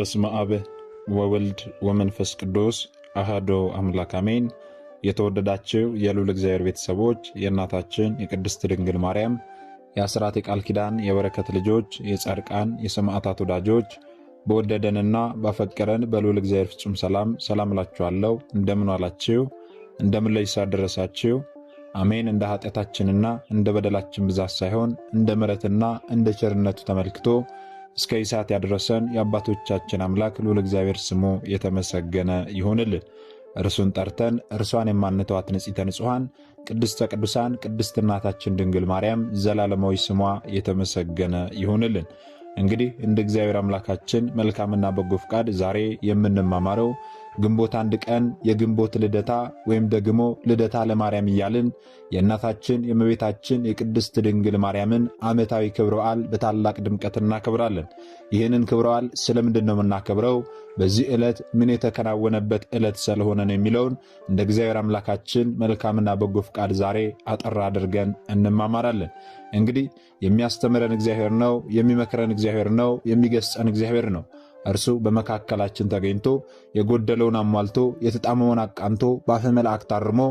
በስመ አብ ወወልድ ወመንፈስ ቅዱስ አሐዱ አምላክ አሜን። የተወደዳችሁ የልዑል እግዚአብሔር ቤተሰቦች የእናታችን የቅድስት ድንግል ማርያም የአስራት የቃል ኪዳን የበረከት ልጆች የጻድቃን የሰማዕታት ወዳጆች በወደደንና ባፈቀረን በልዑል እግዚአብሔር ፍጹም ሰላም እላችኋለሁ። እንደምን ዋላችሁ? እንደምን ለይሳ ደረሳችሁ? አሜን። እንደ ኃጢአታችንና እንደ በደላችን ብዛት ሳይሆን እንደ ምሕረትና እንደ ቸርነቱ ተመልክቶ እስከ ይሳት ያደረሰን የአባቶቻችን አምላክ ልዑል እግዚአብሔር ስሙ የተመሰገነ ይሁንልን። እርሱን ጠርተን እርሷን የማንተዋት ንጽሕተ ንጹሐን ቅድስተ ቅዱሳን ቅድስት እናታችን ድንግል ማርያም ዘላለማዊ ስሟ የተመሰገነ ይሁንልን። እንግዲህ እንደ እግዚአብሔር አምላካችን መልካምና በጎ ፍቃድ ዛሬ የምንማማረው ግንቦት አንድ ቀን የግንቦት ልደታ ወይም ደግሞ ልደታ ለማርያም እያልን የእናታችን የእመቤታችን የቅድስት ድንግል ማርያምን ዓመታዊ ክብረ በዓል በታላቅ ድምቀት እናከብራለን። ይህንን ክብረ በዓል ስለምንድን ነው የምናከብረው? በዚህ ዕለት ምን የተከናወነበት ዕለት ስለሆነ ነው የሚለውን እንደ እግዚአብሔር አምላካችን መልካምና በጎ ፍቃድ ዛሬ አጠር አድርገን እንማማራለን። እንግዲህ የሚያስተምረን እግዚአብሔር ነው፣ የሚመክረን እግዚአብሔር ነው፣ የሚገስጸን እግዚአብሔር ነው። እርሱ በመካከላችን ተገኝቶ የጎደለውን አሟልቶ የተጣመመውን አቃንቶ በአፈ መላእክት አርሞ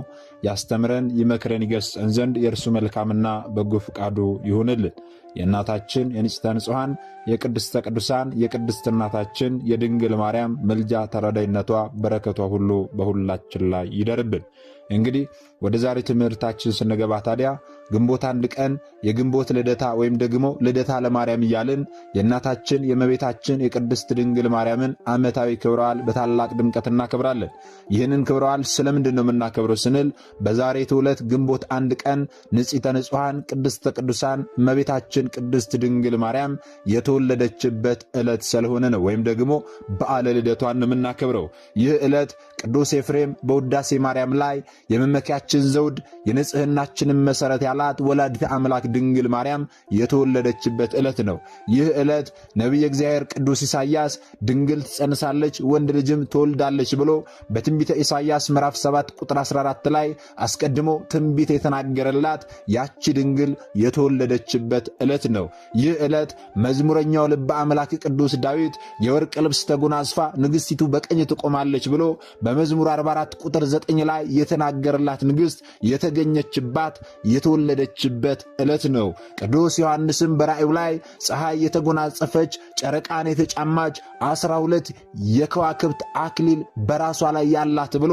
ያስተምረን ይመክረን ይገስጸን ዘንድ የእርሱ መልካምና በጎ ፍቃዱ ይሁንልን። የእናታችን የንጽሕተ ንጹሐን የቅድስተ ቅዱሳን የቅድስት እናታችን የድንግል ማርያም መልጃ ተረዳይነቷ በረከቷ ሁሉ በሁላችን ላይ ይደርብን። እንግዲህ ወደ ዛሬ ትምህርታችን ስንገባ ታዲያ ግንቦት አንድ ቀን የግንቦት ልደታ ወይም ደግሞ ልደታ ለማርያም እያልን የእናታችን የእመቤታችን የቅድስት ድንግል ማርያምን ዓመታዊ ክብረ በዓል በታላቅ ድምቀት እናከብራለን። ይህንን ክብረ በዓል ስለምንድን ነው የምናከብረው ስንል በዛሬቱ ዕለት ግንቦት አንድ ቀን ንጽሕተ ንጹሐን ቅድስተ ቅዱሳን እመቤታችን ቅድስት ድንግል ማርያም የተወለደችበት ዕለት ስለሆነ ነው። ወይም ደግሞ በዓለ ልደቷን የምናከብረው። ይህ ዕለት ቅዱስ ኤፍሬም በውዳሴ ማርያም ላይ የመመኪያችን ዘውድ የንጽሕናችንን መሠረት ያላት ወላዲተ አምላክ ድንግል ማርያም የተወለደችበት ዕለት ነው። ይህ ዕለት ነቢየ እግዚአብሔር ቅዱስ ኢሳይያስ ድንግል ትጸንሳለች ወንድ ልጅም ትወልዳለች ብሎ በትንቢተ ኢሳይያስ ምዕራፍ 7 ቁጥር 14 ላይ አስቀድሞ ትንቢት የተናገረላት ያቺ ድንግል የተወለደችበት ዕለት ነው። ይህ ዕለት መዝሙረኛው ልበ አምላክ ቅዱስ ዳዊት የወርቅ ልብስ ተጎናጽፋ ንግሥቲቱ በቀኝ ትቆማለች ብሎ በመዝሙር 44 ቁጥር 9 ላይ የተናገረላት ንግሥት የተገኘችባት የተወለደችበት ዕለት ነው። ቅዱስ ዮሐንስም በራእዩ ላይ ፀሐይ የተጎናጸፈች ጨረቃን የተጫማች 12 የከዋክብት አክሊል በራሷ ላይ ያላት ብሎ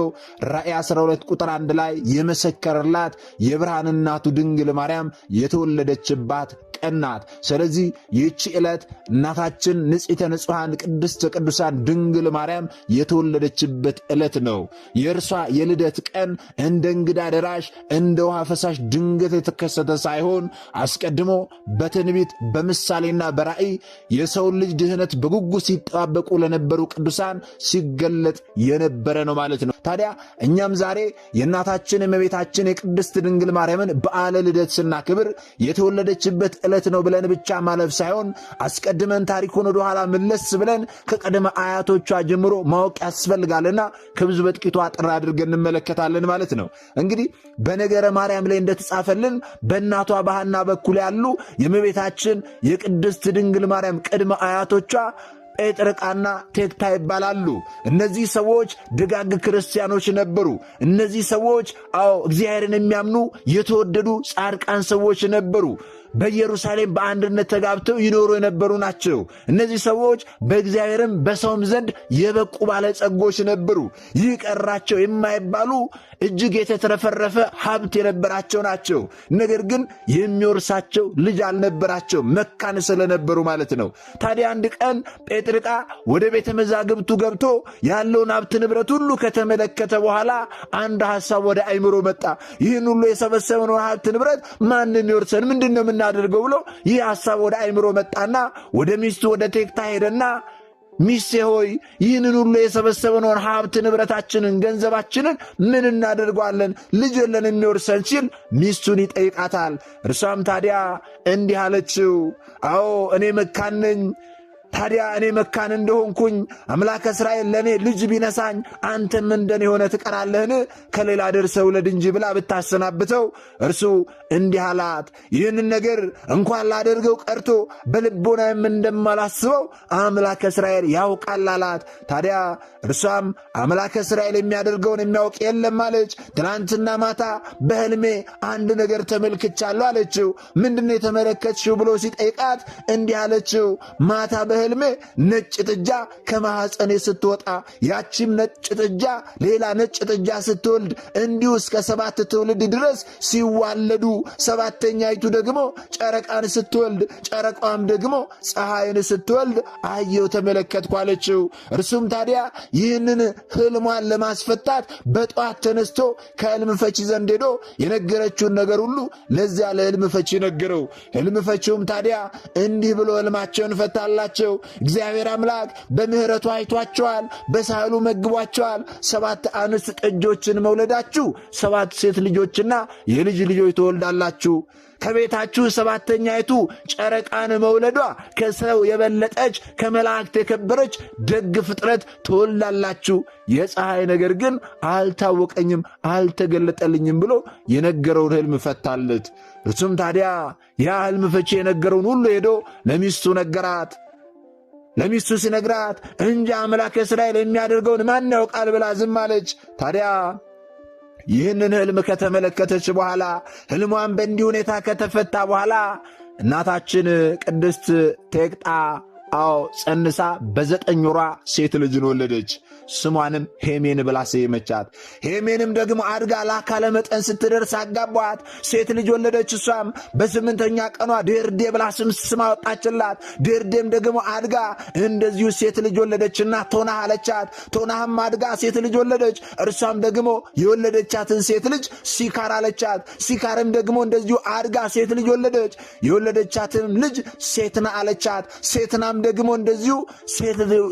ራእይ 12 ቁጥር 1 ላይ የመሰከረላት የብርሃን እናቱ ድንግል ማርያም የተወለደችባት ቀን ናት። ስለዚህ ይህች ዕለት እናታችን ንጽሕተ ንጹሐን ቅድስት ቅዱሳን ድንግል ማርያም የተወለደችበት ዕለት ነው። የእርሷ የልደት ቀን እንደ እንግዳ ደራሽ እንደ ውሃ ፈሳሽ ድንገት የተከሰተ ሳይሆን አስቀድሞ በትንቢት በምሳሌና በራእይ የሰውን ልጅ ድህነት በጉጉት ሲጠባበቁ ለነበሩ ቅዱሳን ሲገለጥ የነበረ ነው ማለት ነው። ታዲያ እኛም ዛሬ የእናታችን የእመቤታችን የቅድስት ድንግል ማርያምን በዓለ ልደት ስናክብር የተወለደችበት ዕለት ነው ብለን ብቻ ማለፍ ሳይሆን አስቀድመን ታሪኩን ወደ ኋላ መለስ ብለን ከቀድመ አያቶቿ ጀምሮ ማወቅ ያስፈልጋልና ከብዙ በጥቂቱ አጥር አድርገን እንመለከታለን ማለት ነው። እንግዲህ በነገረ ማርያም ላይ እንደተጻፈልን በእናቷ በሐና በኩል ያሉ የእመቤታችን የቅድስት ድንግል ማርያም ቅድመ አያቶቿ ጴጥርቃና ቴክታ ይባላሉ። እነዚህ ሰዎች ደጋግ ክርስቲያኖች ነበሩ። እነዚህ ሰዎች እግዚአብሔርን የሚያምኑ የተወደዱ ጻድቃን ሰዎች ነበሩ። በኢየሩሳሌም በአንድነት ተጋብተው ይኖሩ የነበሩ ናቸው። እነዚህ ሰዎች በእግዚአብሔርም በሰውም ዘንድ የበቁ ባለጸጎች ነበሩ። ይህ ቀራቸው የማይባሉ እጅግ የተትረፈረፈ ሀብት የነበራቸው ናቸው። ነገር ግን የሚወርሳቸው ልጅ አልነበራቸው፣ መካን ስለነበሩ ማለት ነው። ታዲያ አንድ ቀን ጴጥርቃ ወደ ቤተ መዛግብቱ ገብቶ ያለውን ሀብት ንብረት ሁሉ ከተመለከተ በኋላ አንድ ሐሳብ ወደ አይምሮ መጣ። ይህን ሁሉ የሰበሰበነውን ሀብት ንብረት ማንም ይወርሰን? ምንድን ነው የምናደርገው ብሎ ይህ ሐሳብ ወደ አይምሮ መጣና ወደ ሚስቱ ወደ ቴክታ ሄደና ሚስቴ ሆይ ይህንን ሁሉ የሰበሰበነውን ሀብት ንብረታችንን ገንዘባችንን ምን እናደርገዋለን? ልጅ የለን የሚወርሰን ሲል ሚስቱን ይጠይቃታል። እርሷም ታዲያ እንዲህ አለችው፣ እኔ መካን ነኝ፣ ታዲያ እኔ መካን እንደሆንኩኝ አምላከ እስራኤል ለእኔ ልጅ ቢነሳኝ አንተም እንደኔ ሆነ ትቀራለህን? ከሌላ ደርሰህ ውለድ እንጂ ብላ ብታሰናብተው እርሱ እንዲህ አላት፣ ይህንን ነገር እንኳን ላደርገው ቀርቶ በልቦናም እንደማላስበው አምላከ እስራኤል ያውቃል አላት። ታዲያ እርሷም አምላከ እስራኤል የሚያደርገውን የሚያውቅ የለም አለች። ትናንትና ማታ በሕልሜ አንድ ነገር ተመልክቻለሁ አለችው። ምንድነው የተመለከትሽው ብሎ ሲጠይቃት እንዲህ አለችው፣ ማታ በሕልሜ ነጭ ጥጃ ከማኅፀኔ ስትወጣ ያቺም ነጭ ጥጃ ሌላ ነጭ ጥጃ ስትወልድ እንዲሁ እስከ 7 ትውልድ ድረስ ሲዋለዱ፣ ሰባተኛይቱ ደግሞ ጨረቃን ስትወልድ፣ ጨረቃም ደግሞ ፀሐይን ስትወልድ አየሁ ተመለከትኩ አለችው። እርሱም ታዲያ ይህንን ሕልሟን ለማስፈታት በጠዋት ተነስቶ ከሕልም ፈቺ ዘንድ ሄዶ የነገረችውን ነገር ሁሉ ለዚያ ለሕልም ፈቺ ነገረው። ሕልም ፈቺውም ታዲያ እንዲህ ብሎ ሕልማቸውን ፈታላቸው። እግዚአብሔር አምላክ በምሕረቱ አይቷቸዋል፣ በሳህሉ መግቧቸዋል። 7 አንስት ጥጆችን መውለዳችሁ 7 ሴት ልጆችና የልጅ ልጆች ትወልዳላችሁ። ከቤታችሁ 7ተኛይቱ ጨረቃን መውለዷ ከሰው የበለጠች ከመላእክት የከበረች ደግ ፍጥረት ትወልዳላችሁ። የፀሐይ ነገር ግን አልታወቀኝም፣ አልተገለጠልኝም ብሎ የነገረውን ሕልም ፈታለት። እርሱም ታዲያ ያ ሕልም ፈቺ የነገረውን ሁሉ ሄዶ ለሚስቱ ነገራት። ለሚስቱ ሲነግራት እንጂ አምላከ እስራኤል የሚያደርገውን ማን ያውቃል ብላ ዝም አለች። ታዲያ ይህንን ሕልም ከተመለከተች በኋላ ሕልሟን በእንዲህ ሁኔታ ከተፈታ በኋላ እናታችን ቅድስት ቴቅጣ ጸንሳ በ9 ወሯ ሴት ልጅን ወለደች። ስሟንም ሄሜን ብላ ሰየመቻት። ሄሜንም ደግሞ አድጋ ለአካለ መጠን ስትደርስ አጋቧት፣ ሴት ልጅ ወለደች። እሷም በ8ኛ ቀኗ ድርዴ ብላ ስም አወጣችላት። ድርዴም ደግሞ አድጋ እንደዚሁ ሴት ልጅ ወለደችና ቶናህ አለቻት። ቶናህም አድጋ ሴት ልጅ ወለደች። እርሷም ደግሞ የወለደቻትን ሴት ልጅ ሲካር አለቻት። ሲካርም ደግሞ እንደዚሁ አድጋ ሴት ልጅ ወለደች። የወለደቻትን ልጅ ሴትና አለቻት። ሴትናም ደግሞ እንደዚሁ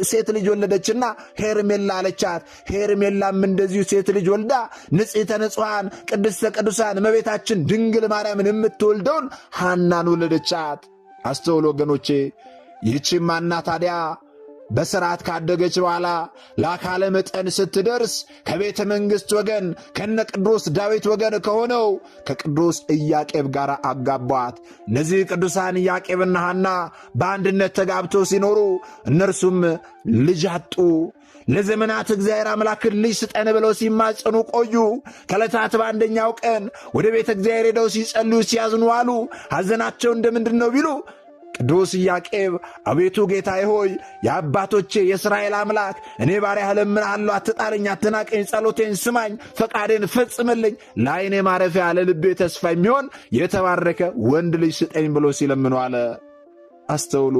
ሴት ልጅ ወለደችና ሄርሜላ አለቻት። ሄርሜላም እንደዚሁ ሴት ልጅ ወልዳ ንጽሕተ ንጹሐን ቅድስተ ቅዱሳን እመቤታችን ድንግል ማርያምን የምትወልደውን ሐናን ወለደቻት። አስተውሉ ወገኖቼ። ይህችም ሐና ታዲያ በሥርዓት ካደገች በኋላ ለአካለ መጠን ስትደርስ ከቤተ መንግሥት ወገን ከነ ቅዱስ ዳዊት ወገን ከሆነው ከቅዱስ ኢያቄም ጋር አጋቧት። እነዚህ ቅዱሳን ኢያቄምና ሐና በአንድነት ተጋብተው ሲኖሩ እነርሱም ልጅ አጡ። ለዘመናት እግዚአብሔር አምላክን ልጅ ስጠን ብለው ሲማጸኑ ቆዩ። ከዕለታት በአንደኛው ቀን ወደ ቤተ እግዚአብሔር ሄደው ሲጸልዩ ሲያዝኑ አሉ። ሐዘናቸው እንደምንድን ነው ቢሉ ቅዱስ ኢያቄም አቤቱ ጌታዬ ሆይ የአባቶቼ የእስራኤል አምላክ እኔ ባሪያህ እለምንሃለሁ፣ አትጣለኝ፣ አትናቀኝ፣ ጸሎቴን ስማኝ፣ ፈቃዴን ፈጽምልኝ፣ ለዓይኔ ማረፊያ ለልቤ ተስፋ የሚሆን የተባረከ ወንድ ልጅ ስጠኝ ብሎ ሲለምኑ አለ። አስተውሉ።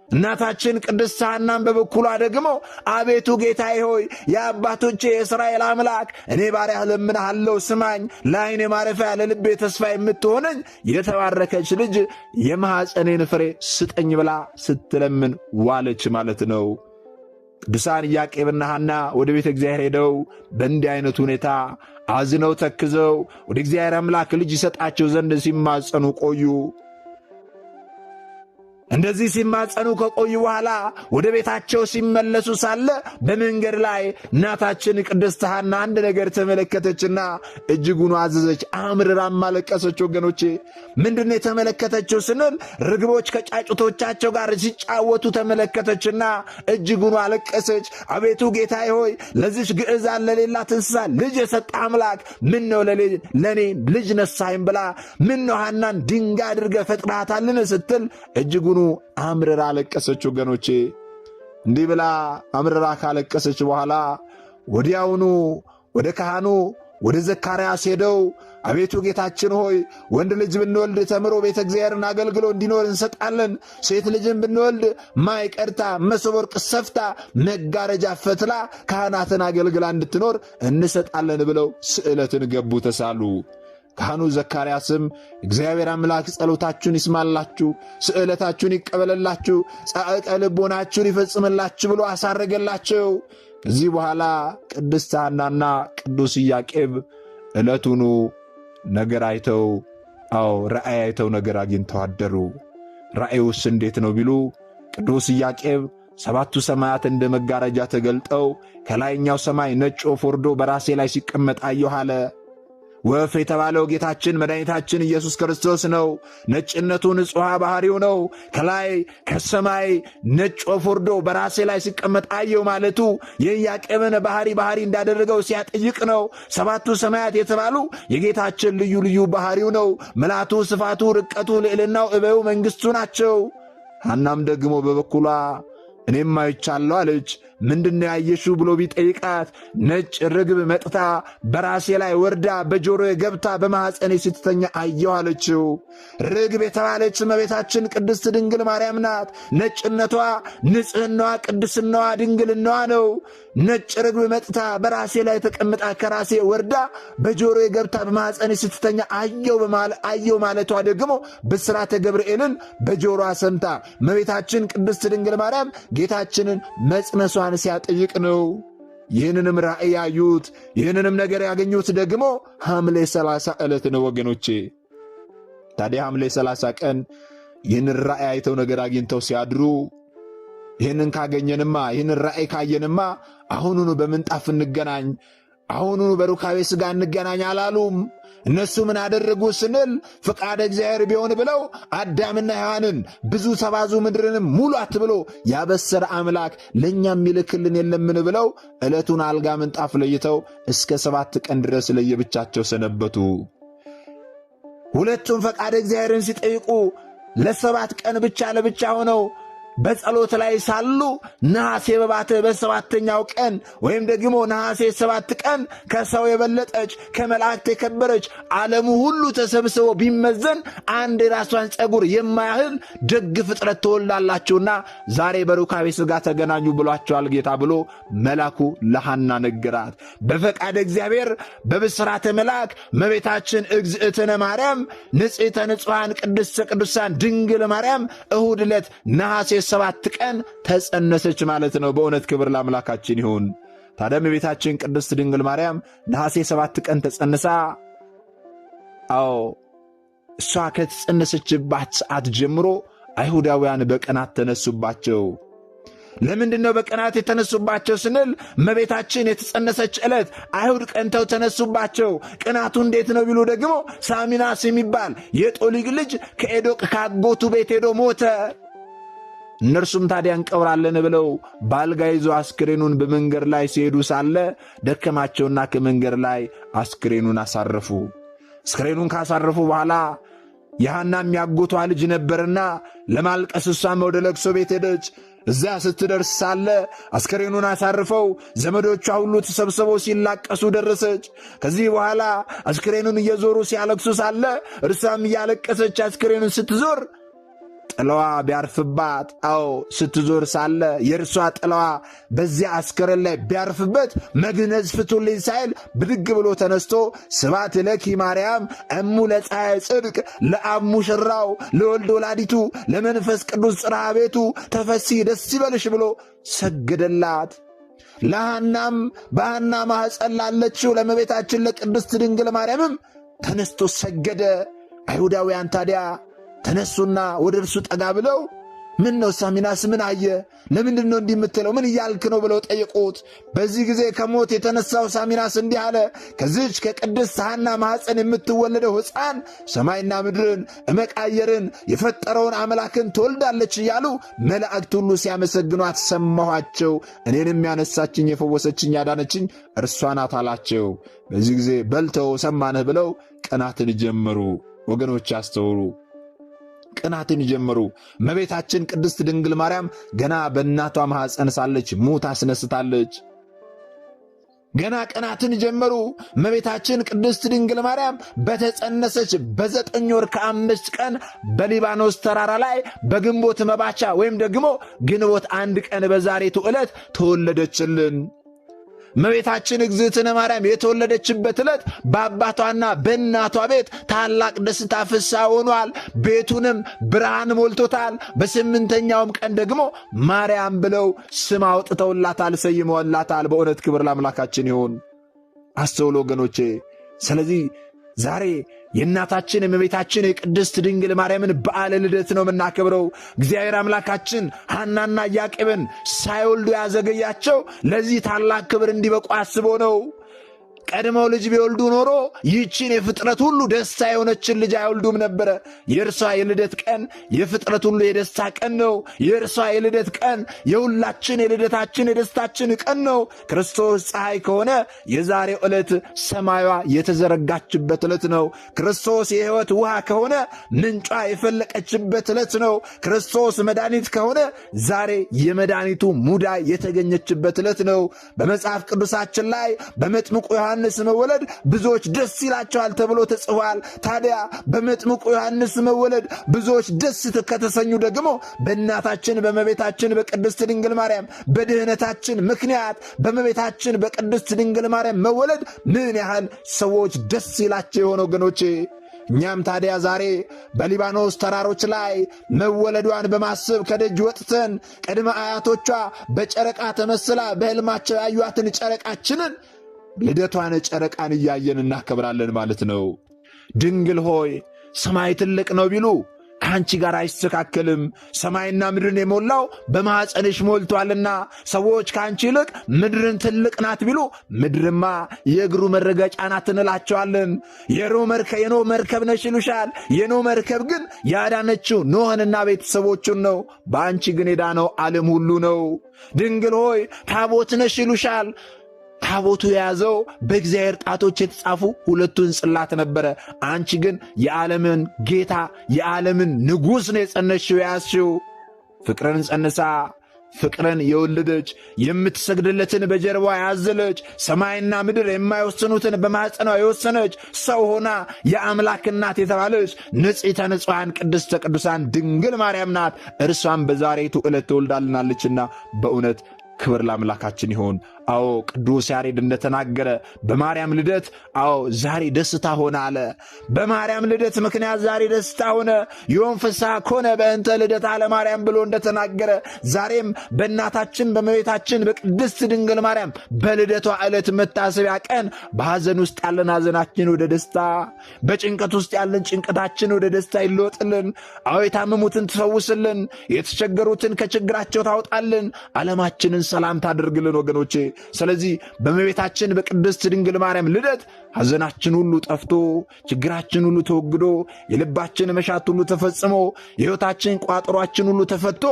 እናታችን ቅድስት ሐናም በበኩሏ ደግሞ አቤቱ ጌታዬ ሆይ የአባቶቼ የእስራኤል አምላክ እኔ ባሪያህ እለምንሃለሁ፣ ስማኝ፣ ለዓይኔ ማረፊያ ለልቤ ተስፋ የምትሆነኝ የተባረከች ልጅ የማኅፀኔን ፍሬ ስጠኝ ብላ ስትለምን ዋለች ማለት ነው። ቅዱሳን ኢያቄምና ሐና ወደ ቤተ እግዚአብሔር ሄደው በእንዲህ አይነት ሁኔታ አዝነው ተክዘው ወደ እግዚአብሔር አምላክ ልጅ ይሰጣቸው ዘንድ ሲማጸኑ ቆዩ። እንደዚህ ሲማጸኑ ከቆዩ በኋላ ወደ ቤታቸው ሲመለሱ ሳለ በመንገድ ላይ እናታችን ቅድስት ሐና አንድ ነገር ተመለከተችና እጅጉን አዘዘች፣ አምርራም አለቀሰች። ወገኖቼ ምንድነው የተመለከተችው ስንል ርግቦች ከጫጩቶቻቸው ጋር ሲጫወቱ ተመለከተችና እጅጉን አለቀሰች። አቤቱ ጌታዬ ሆይ ለዚች ግዕዛን ለሌላት እንስሳ ልጅ የሰጠ አምላክ ምን ነው ለኔ ልጅ ነሳይም ብላ ምን ነው ሐናን ድንጋይ አድርገህ ፈጥረሃታልን ስትል እጅጉን አምርራ አለቀሰች። ወገኖቼ እንዲህ ብላ አምርራ ካለቀሰች በኋላ ወዲያውኑ ወደ ካህኑ ወደ ዘካርያስ ሄደው አቤቱ ጌታችን ሆይ ወንድ ልጅ ብንወልድ ተምሮ ቤተ እግዚአብሔርን አገልግሎ እንዲኖር እንሰጣለን፣ ሴት ልጅን ብንወልድ ማይ ቀድታ መሶበ ወርቅ ሰፍታ መጋረጃ ፈትላ ካህናትን አገልግላ እንድትኖር እንሰጣለን ብለው ስዕለትን ገቡ፣ ተሳሉ። ካህኑ ዘካርያስም እግዚአብሔር አምላክ ጸሎታችሁን ይስማላችሁ፣ ስዕለታችሁን ይቀበለላችሁ፣ ጻዕቀ ልቦናችሁን ይፈጽምላችሁ ብሎ አሳረገላቸው። ከዚህ በኋላ ቅድስት ሐናና ቅዱስ ኢያቄም ዕለቱኑ ነገር አይተው ራእይ አይተው ነገር አግኝተው አደሩ። ራእዩስ እንዴት ነው ቢሉ ቅዱስ ኢያቄም ሰባቱ ሰማያት እንደ መጋረጃ ተገልጠው ከላይኛው ሰማይ ነጭ ወፍ ወርዶ በራሴ ላይ ሲቀመጥ አየሁ አለ። ወፍ የተባለው ጌታችን መድኃኒታችን ኢየሱስ ክርስቶስ ነው። ነጭነቱ ንጹሐ ባሕሪው ነው። ከላይ ከሰማይ ነጭ ወፍ ወርዶ በራሴ ላይ ሲቀመጥ አየሁ ማለቱ የኢያቄምን ባሕሪ እንዳደረገው ሲያጠይቅ ነው። ሰባቱ ሰማያት የተባሉ የጌታችን ልዩ ልዩ ባሕሪው ነው። ምልአቱ፣ ስፋቱ፣ ርቀቱ፣ ልዕልናው፣ እበዩ፣ መንግሥቱ ናቸው። ሐናም ደግሞ በበኩሏ እኔም አይቻለሁ አለች። ምንድነው ያየሽው ብሎ ቢጠይቃት ነጭ ርግብ መጥታ በራሴ ላይ ወርዳ በጆሮዬ ገብታ በማኅፀኔ ስትተኛ አየሁ አለችው። ርግብ የተባለች እመቤታችን ቅድስት ድንግል ማርያም ናት። ነጭነቷ፣ ንጽሕናዋ፣ ቅድስናዋ፣ ድንግልናዋ ነው። ነጭ ርግብ መጥታ በራሴ ላይ ተቀምጣ ከራሴ ወርዳ በጆሮዬ ገብታ በማኅፀኔ ስትተኛ አየሁ ማለቷ ደግሞ ብስራተ ገብርኤልን በጆሮዋ ሰምታ እመቤታችን ቅድስት ድንግል ማርያም ጌታችንን መጽነሷን ሲያጠይቅ ነው። ይህንንም ራእይ ያዩት፣ ይህንንም ነገር ያገኙት ደግሞ ሐምሌ 30 ዕለት ነው ወገኖቼ። ታዲያ ሐምሌ 30 ቀን ይህንን ራእይ አይተው ነገር አግኝተው ሲያድሩ ይህንን ካገኘንማ፣ ይህንን ራእይ ካየንማ አሁኑኑ በምንጣፍ እንገናኝ፣ አሁኑኑ በሩካቤ ሥጋ እንገናኝ አላሉም። እነሱ ምን አደረጉ ስንል ፍቃደ እግዚአብሔር ቢሆን ብለው አዳምና ሔዋንን ብዙ ተባዙ ምድርንም ሙሏት ብሎ ያበሰረ አምላክ ለእኛም የሚልክልን የለምን ብለው ዕለቱን አልጋ ምንጣፍ ለይተው እስከ 7 ቀን ድረስ ለየብቻቸው ሰነበቱ። ሁለቱም ፈቃደ እግዚአብሔርን ሲጠይቁ ለ7 ቀን ብቻ ለብቻ ሆነው በጸሎት ላይ ሳሉ ነሐሴ በባተ በሰባተኛው ቀን ወይም ደግሞ ነሐሴ 7 ቀን ከሰው የበለጠች ከመላእክት የከበረች ዓለሙ ሁሉ ተሰብስቦ ቢመዘን አንድ የራሷን ፀጉር የማያህል ደግ ፍጥረት ትወልዳላችሁና ዛሬ በሩካቤ ሥጋ ተገናኙ ብሏቸዋል ጌታ ብሎ መላኩ ለሐና ነገራት። በፈቃደ እግዚአብሔር በብስራተ መልአክ እመቤታችን እግዝእትነ ማርያም ንጽሕተ ንጹሐን ቅድስተ ቅዱሳን ድንግል ማርያም እሁድ ዕለት ነሐሴ 7 ቀን ተጸነሰች ማለት ነው። በእውነት ክብር ለአምላካችን ይሁን። ታዲያ እመቤታችን ቅድስት ድንግል ማርያም ነሐሴ 7 ቀን ተጸንሳ እሷ ከተጸነሰችባት ሰዓት ጀምሮ አይሁዳውያን በቅናት ተነሱባቸው። ለምንድን ነው በቅናት የተነሱባቸው ስንል እመቤታችን የተጸነሰች ዕለት አይሁድ ቀንተው ተነሱባቸው። ቅናቱ እንዴት ነው ቢሉ ደግሞ ሳሚናስ የሚባል የጦሊግ ልጅ ከኤዶቅ ካጎቱ ቤት ሄዶ ሞተ። እነርሱም ታዲያ እንቀብራለን ብለው ባልጋ ይዞ አስክሬኑን በመንገድ ላይ ሲሄዱ ሳለ ደከማቸውና ከመንገድ ላይ አስክሬኑን አሳረፉ። አስክሬኑን ካሳረፉ በኋላ የሐናም ያጎቷ ልጅ ነበርና ለማልቀስ እሷም ወደ ለቅሶ ቤት ሄደች። እዚያ ስትደርስ ሳለ አስክሬኑን አሳርፈው ዘመዶቿ ሁሉ ተሰብስበው ሲላቀሱ ደረሰች። ከዚህ በኋላ አስክሬኑን እየዞሩ ሲያለቅሱ ሳለ እርሷም እያለቀሰች አስክሬኑን ስትዞር ጥላዋ ቢያርፍባት ስትዞር ሳለ የእርሷ ጥላዋ በዚያ አስከሬን ላይ ቢያርፍበት መግነዝ ፍቱልኝ ሳይል ብድግ ብሎ ተነስቶ ስብሐት ለኪ ማርያም እሙ ለፀሐይ ጽድቅ ለአብ ሙሽራው ለወልድ ወላዲቱ ለመንፈስ ቅዱስ ጽርሐ ቤቱ ተፈሲ ደስ ይበልሽ ብሎ ሰገደላት። ለሐናም በሐና ማኅፀን ላለችው ለእመቤታችን ለቅድስት ድንግል ማርያምም ተነስቶ ሰገደ። አይሁዳውያን ታዲያ ተነሱና ወደ እርሱ ጠጋ ብለው ምን ነው ሳሚናስ ምን አየ? ለምንድን ነው እንዲህ የምትለው? ምን እያልክ ነው ብለው ጠየቁት። በዚህ ጊዜ ከሞት የተነሳው ሳሚናስ እንዲህ አለ። ከዚች ከቅድስት ሐና ማኅፀን የምትወለደው ሕፃን ሰማይና ምድርን እመቃየርን የፈጠረውን አምላክን ትወልዳለች እያሉ መላእክት ሁሉ ሲያመሰግኗት ሰማኋቸው። እኔንም ያነሳችኝ የፈወሰችኝ ያዳነችኝ እርሷ ናት አላቸው። በዚህ ጊዜ በልተው ሰማንህ ብለው ቅናትን ጀመሩ። ወገኖች አስተውሉ። ቅናትን ጀመሩ። እመቤታችን ቅድስት ድንግል ማርያም ገና በእናቷ ማኅፀን ሳለች ሙት አስነስታለች። ገና ቅናትን ጀመሩ። እመቤታችን ቅድስት ድንግል ማርያም በተጸነሰች በ9 ወር ከ5 ቀን በሊባኖስ ተራራ ላይ በግንቦት መባቻ ወይም ደግሞ ግንቦት 1 ቀን በዛሬቱ ዕለት ተወለደችልን። እመቤታችን እግዝእትነ ማርያም የተወለደችበት ዕለት በአባቷና በእናቷ ቤት ታላቅ ደስታ ፍስሐ ሆኗል። ቤቱንም ብርሃን ሞልቶታል። በ8ኛውም ቀን ደግሞ ማርያም ብለው ስም አውጥተውላታል፣ ሰይመውላታል። በእውነት ክብር ለአምላካችን ይሁን። አስተውሎ ወገኖቼ። ስለዚህ ዛሬ የእናታችን የእመቤታችን የቅድስት ድንግል ማርያምን በዓለ ልደት ነው የምናከብረው። እግዚአብሔር አምላካችን ሐናና ኢያቄምን ሳይወልዱ ያዘገያቸው ለዚህ ታላቅ ክብር እንዲበቁ አስቦ ነው። ቀድመው ልጅ ቢወልዱ ኖሮ ይህችን የፍጥረት ሁሉ ደስታ የሆነችን ልጅ አይወልዱም ነበረ። የእርሷ የልደት ቀን የፍጥረት ሁሉ የደስታ ቀን ነው። የእርሷ የልደት ቀን የሁላችን የልደታችን የደስታችን ቀን ነው። ክርስቶስ ፀሐይ ከሆነ የዛሬው ዕለት ሰማዩዋ የተዘረጋችበት ዕለት ነው። ክርስቶስ የሕይወት ውሃ ከሆነ ምንጯ የፈለቀችበት ዕለት ነው። ክርስቶስ መድኃኒት ከሆነ ዛሬ የመድኃኒቱ ሙዳይ የተገኘችበት ዕለት ነው። በመጽሐፍ ቅዱሳችን ላይ በመጥምቁ ዮሐንስ መወለድ ብዙዎች ደስ ይላቸዋል ተብሎ ተጽፏል። ታዲያ በመጥምቁ ዮሐንስ መወለድ ብዙዎች ደስ ከተሰኙ ደግሞ በእናታችን በእመቤታችን በቅድስት ድንግል ማርያም በድኅነታችን ምክንያት በእመቤታችን በቅድስት ድንግል ማርያም መወለድ ምን ያህል ሰዎች ደስ ይላቸው የሆነ ወገኖቼ። እኛም ታዲያ ዛሬ በሊባኖስ ተራሮች ላይ መወለዷን በማሰብ ከደጅ ወጥተን ቅድመ አያቶቿ በጨረቃ ተመስላ በሕልማቸው ያዩአትን ጨረቃችንን ልደቷን ጨረቃን እያየን እናከብራለን ማለት ነው። ድንግል ሆይ ሰማይ ትልቅ ነው ቢሉ ከአንቺ ጋር አይስተካከልም። ሰማይና ምድርን የሞላው በማኅፀንሽ ሞልቷልና ሰዎች ከአንቺ ይልቅ ምድርን ትልቅ ናት ቢሉ ምድርማ የእግሩ መረገጫ ናት እንላቸዋለን። የኖህ መርከብ ነሽ ይሉሻል። የኖህ መርከብ ግን ያዳነችው ኖህንና ቤተሰቦቹን ነው። በአንቺ ግን የዳነው ዓለም ሁሉ ነው። ድንግል ሆይ ታቦት ነሽ ይሉሻል። ታቦቱ የያዘው በእግዚአብሔር ጣቶች የተጻፉ ሁለቱን ጽላት ነበረ። አንቺ ግን የዓለምን ጌታ የዓለምን ንጉሥ ነው የጸነሽው የያዝሽው። ፍቅርን ጸንሳ ፍቅርን የወለደች የምትሰግድለትን በጀርባ ያዘለች ሰማይና ምድር የማይወስኑትን በማኅፀኗ የወሰነች ሰው ሆና የአምላክ እናት የተባለች ንጽሕተ ንጹሐን ቅድስተ ቅዱሳን ድንግል ማርያም ናት። እርሷም በዛሬቱ ዕለት ትወልዳልናለችና በእውነት ክብር ለአምላካችን ይሆን። አዎ ቅዱስ ያሬድ እንደተናገረ በማርያም ልደት ዛሬ ደስታ ሆነ አለ። በማርያም ልደት ምክንያት ዛሬ ደስታ ሆነ። ዮም ፍስሐ ኮነ በእንተ ልደታ ለማርያም ብሎ እንደተናገረ ዛሬም በእናታችን በእመቤታችን በቅድስት ድንግል ማርያም በልደቷ ዕለት መታሰቢያ ቀን በሐዘን ውስጥ ያለን ሐዘናችን ወደ ደስታ፣ በጭንቀት ውስጥ ያለን ጭንቀታችን ወደ ደስታ ይለወጥልን። የታመሙትን ትፈውስልን፣ የተቸገሩትን ከችግራቸው ታውጣልን፣ ዓለማችንን ሰላም ታደርግልን ወገኖቼ። ስለዚህ በእመቤታችን በቅድስት ድንግል ማርያም ልደት ሐዘናችን ሁሉ ጠፍቶ ችግራችን ሁሉ ተወግዶ የልባችን መሻት ሁሉ ተፈጽሞ የሕይወታችን ቋጠሯችን ሁሉ ተፈቶ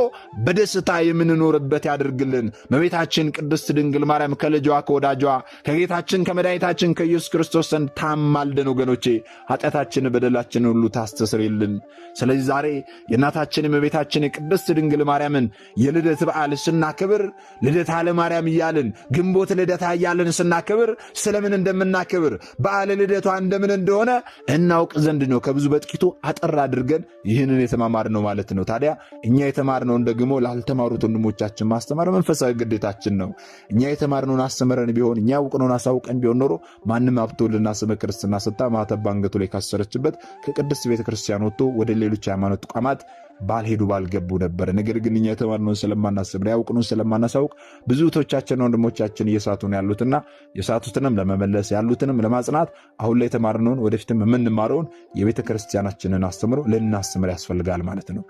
በደስታ የምንኖርበት ያድርግልን። እመቤታችን ቅድስት ድንግል ማርያም ከልጇ ከወዳጇ ከጌታችን ከመድኃኒታችን ከኢየሱስ ክርስቶስ ዘንድ ታማልደን ወገኖቼ፣ ኃጢአታችን በደላችን ሁሉ ታስተስርልን። ስለዚህ ዛሬ የእናታችን የእመቤታችን የቅድስት ድንግል ማርያምን የልደት በዓል ስናክብር ልደታ ለማርያም እያልን ግንቦት ልደታ እያልን ስናክብር ስለምን እንደምናክብር በዓለ ልደቷ እንደምን እንደሆነ እናውቅ ዘንድ ነው። ከብዙ በጥቂቱ አጠር አድርገን ይህንን የተማማርነው ማለት ነው። ታዲያ እኛ የተማርነውን ደግሞ ላልተማሩት ወንድሞቻችን ማስተማር መንፈሳዊ ግዴታችን ነው። እኛ የተማርነውን አስተምረን ቢሆን እኛ ያውቅነውን አሳውቀን ቢሆን ኖሮ ማንም አብቶልና ስመ ክርስትና ስታ ማተብ ባንገቱ ላይ ካሰረችበት ከቅድስት ቤተ ክርስቲያን ወጥቶ ወደ ሌሎች ሃይማኖት ተቋማት ባልሄዱ ባልገቡ ነበር። ነገር ግን እኛ የተማርነውን ስለማናስብ ያውቅነውን ስለማናሳውቅ ብዙ እህቶቻችንና ወንድሞቻችን እየሳቱ ነው ያሉትና የሳቱትንም ለመመለስ ያሉትንም ለማጽናት አሁን ላይ የተማርነውን ወደፊትም የምንማረውን የቤተ ክርስቲያናችንን አስተምሮ ልናስተምር ያስፈልጋል ማለት ነው።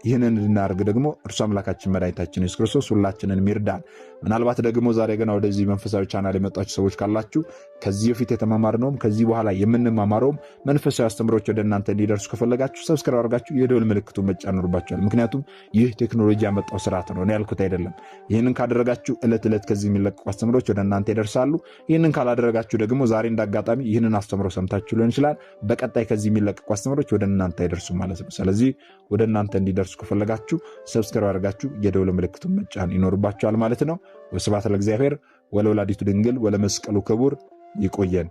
ይህንን እንድናደርግ ደግሞ እርሱ አምላካችን መድኃኒታችን ኢየሱስ ክርስቶስ ሁላችንን ይርዳን። ምናልባት ደግሞ ዛሬ ገና ወደዚህ መንፈሳዊ ቻናል የመጣችሁ ሰዎች ካላችሁ ከዚህ በፊት የተማማርነውም ከዚህ በኋላ የምንማማረውም መንፈሳዊ አስተምሮች ወደ እናንተ እንዲደርሱ ከፈለጋችሁ ሰብስክራይብ አድርጋችሁ የደወል ምልክቱ መጫን ይኖርባችኋል። ምክንያቱም ይህ ቴክኖሎጂ ያመጣው ስርዓት ነው፣ እኔ ያልኩት አይደለም። ይህንን ካደረጋችሁ ዕለት ዕለት ከዚህ የሚለቀቁ አስተምሮች ወደ እናንተ ይደርሳሉ። ይህንን ካላደረጋችሁ ደግሞ ዛሬ እንዳጋጣሚ ይህንን አስተምሮ ሰምታችሁ ሊሆን ይችላል፣ በቀጣይ ከዚህ የሚለቀቁ አስተምሮች ወደ እናንተ አይደርሱም ማለት ነው። ስለዚህ ወደ እናንተ እንዲደርሱ ከፈለጋችሁ ሰብስክራይብ አድርጋችሁ የደወል ምልክቱ መጫን ይኖርባችኋል ማለት ነው። ወስብሐት ለእግዚአብሔር ወለወላዲቱ ድንግል ወለመስቀሉ ክቡር። ይቆየን።